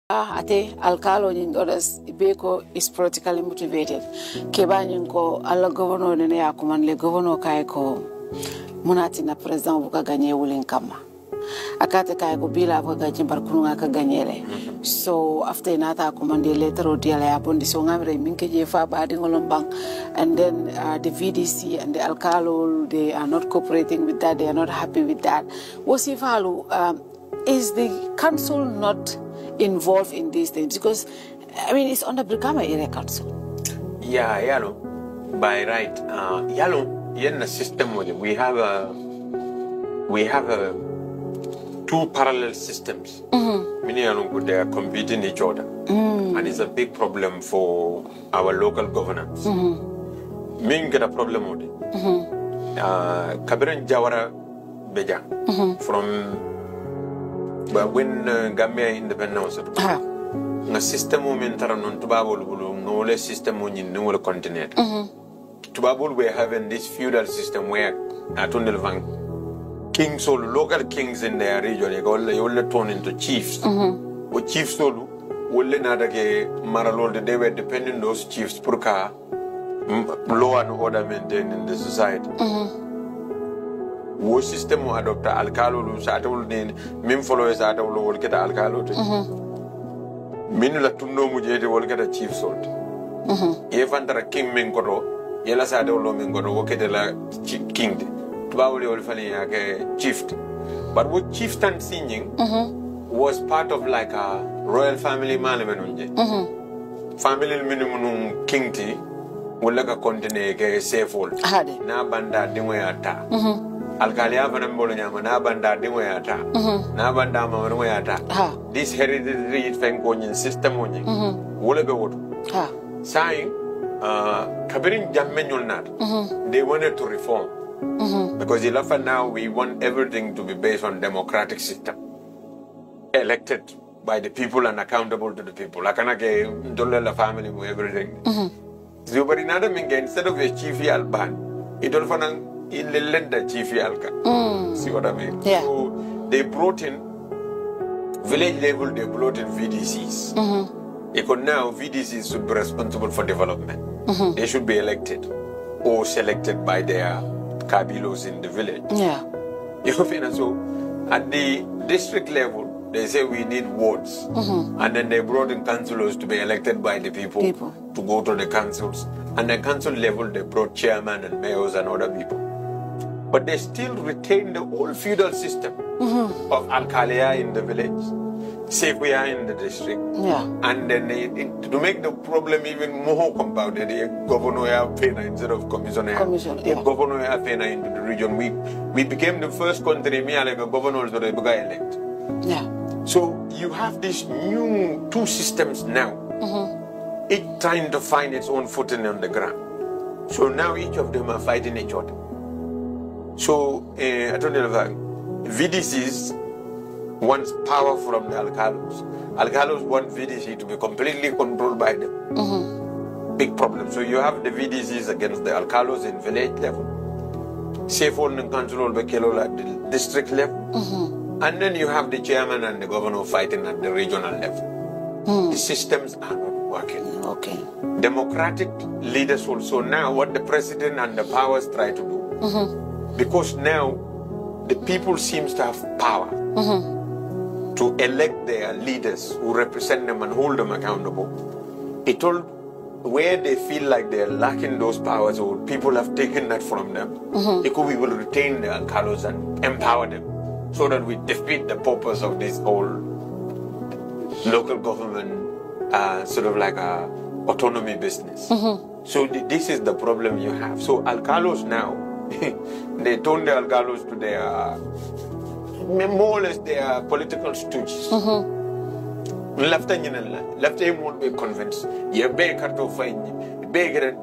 ate alkalo nyin others ibeko is politically motivated keba nyin ko alla governor ne ya kuman le governor kai ko munati na president buka ganye wulin kama akate kai ko bila buka ganye barkunga ka ganyele so after nata kumande letter odiala ya bondi so ngamre minke je fa ba di ngolombang and then the VDC and the alkalo they are not cooperating with that, they are not happy with that. Wosifalu, is the council not involved in these things? Because I mean it's under Brikama area council. Yeah, yalo. By right, yalo. In the system we have a two parallel systems. Meaning they are competing each other, and it's a big problem for our local governance. Min get a problem with it. Kabiran Jawara Beja from when Gambia independence. Na system momentara non tubabul bulu no system on in no continent. Tubabul we having this feudal system where Atundel kings or local kings in their region they all turn into chiefs. Or chiefs solo will not get maralol they were depending those chiefs purka law and order maintained in the society. Wo system mo adopta alkalo lu sa tawul ne min followers sa tawul wol keta alkalo to min la tunno mu jede wol keta chief salt e fandara king min koto yela sa tawul min koto wo keta la king to ba wol fali ya ke chief but what chieftain singing was part of like a royal family manunje family minimum king ti wala ka continue ke safehold na banda dingoyata alkalia fana mbolo nyama na banda dingoyata na banda ma dingoyata this hereditary fenkonyin system onyin wala be woto saying kabirin jammenyol nat they wanted to reform because now we want everything to be based on democratic system elected by the people and accountable to the people lakana ke dolle la family mo everything so, but in other means, instead of a chief alban, it all fanang in the lender chief alka. See what I mean? Yeah. So they brought in village level. They brought in VDCs. Because now VDCs should be responsible for development. They should be elected or selected by their kabilos in the village. Yeah. You know, so at the district level, they say we need wards. And then they brought in councillors to be elected by the people to go to the councils. And at council level, they brought chairman and mayors and other people. But they still retain the old feudal system of Alkalia in the village, Sequia in the district. Yeah. And then to make the problem even more compounded, the governor Pena instead of commissioner. The governor Pena into the region. We became the first country, like a governor to elect. Yeah. So you have these new two systems now, each trying to find its own footing on the ground. So now each of them are fighting each other. So I don't know, VDCs wants power from the alcalos. Alcalos want VDC to be completely controlled by them. Big problem. So you have the VDCs against the alcalos in village level, Safehold and council at the district level. And then you have the chairman and the governor fighting at the regional level. The systems are not working. Okay. Democratic leaders also now, what the president and the powers try to do. Because now the people seems to have power to elect their leaders who represent them and hold them accountable. It all where they feel like they're lacking those powers or people have taken that from them, we will retain the alcalos and empower them, so that we defeat the purpose of this whole local government, sort of like a autonomy business. So this is the problem you have. So alcalos now, they turn the alcalos to their, more or less their political stooges. Left him won't be convinced.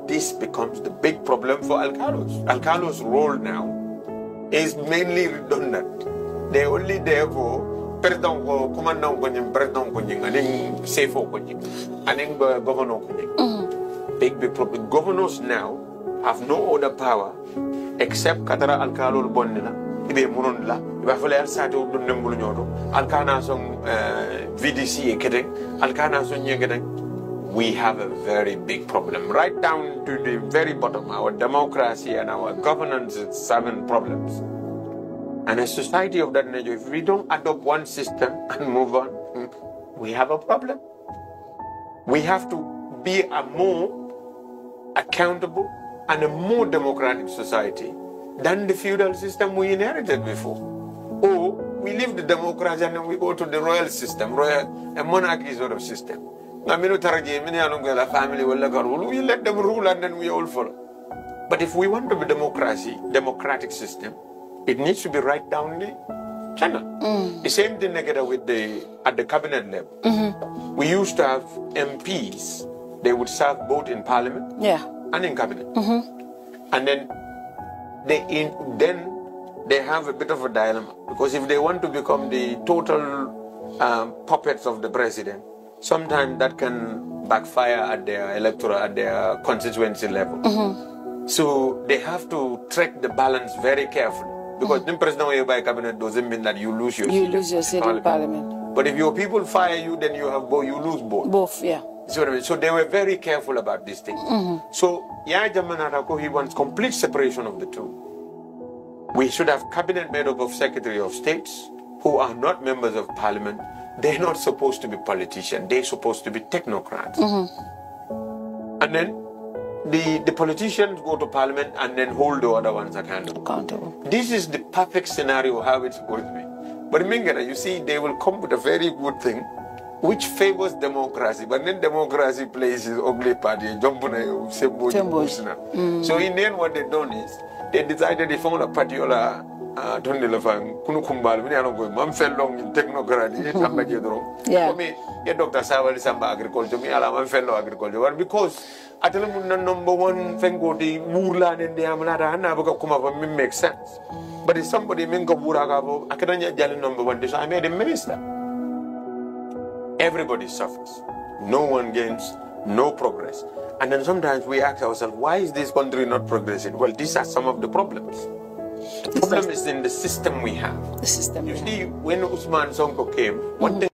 This becomes the big problem for alcalos. Alcalos' role now is mainly redundant. They only there for president ko commandant ko president ko aning safo ko aning governor ko big problem. Governors now have no other power except katara alkalol bonnila ibe munon la iba fole al sato dun nembulu nyoto alkana son VDC ekete alkana son nyegete. We have a very big problem right down to the very bottom. Our democracy and our governance is having problems. And a society of that nature, if we don't adopt one system and move on, we have a problem. We have to be a more accountable and a more democratic society than the feudal system we inherited before. Or we leave the democracy and then we go to the royal system, a monarchy sort of system. We let them rule and then we all follow. But if we want to be democratic system, it needs to be right down the channel. The same thing with at the cabinet level. We used to have MPs. They would serve both in parliament and in cabinet. And then they have a bit of a dilemma, because if they want to become the total puppets of the president, sometimes that can backfire at their electoral, at their constituency level. So they have to track the balance very carefully, because the president by cabinet doesn't mean that you lose your seat in parliament. But if your people fire you, then you lose both. Both, yeah. So they were very careful about this thing. So Yaya Jammeh he wants complete separation of the two. We should have cabinet made up of Secretary of States who are not members of parliament. They're not supposed to be politicians. They're supposed to be technocrats. And then the politicians go to parliament and then hold the other ones accountable. This is the perfect scenario how it's supposed to be. But Mingana, you see, they will come with a very good thing which favors democracy, but then democracy plays its ugly party. So in the end, what they've done is they decided they found a particular Dr. Savali Samba agriculture, me ala fellow agriculture. Because at the number one thing go the Murlan and the Amanada and Naboka come up and make sense. But if somebody Minko Buragabo, Akadanya Jali number one, I made a minister. Everybody suffers. No one gains, no progress. And then sometimes we ask ourselves, why is this country not progressing? Well, these are some of the problems. The problem is in the system we have. The system. You see, when Usman Sonko came, one thing